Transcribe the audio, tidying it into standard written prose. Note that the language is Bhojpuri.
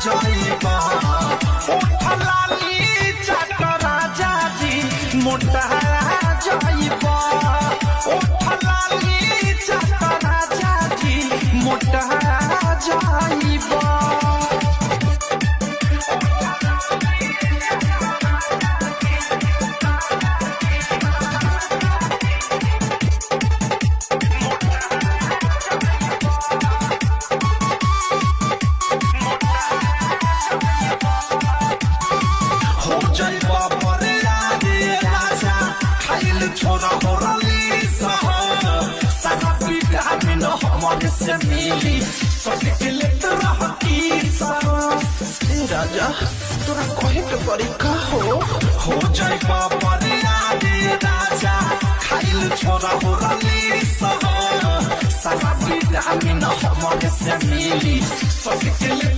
जाइबा उठलाली चट राजा जी मोटा जाइबा उठलाली चट राजा जी मोटा जाइबा छोरा होरली सारा विटामिन हमारे से मिली सटिकले तरह की राजा तोरा कहे के परी का हो जाए बाबा रे राजा खाइल छोरा होरली सारा विटामिन हमारे से मिली सटिकले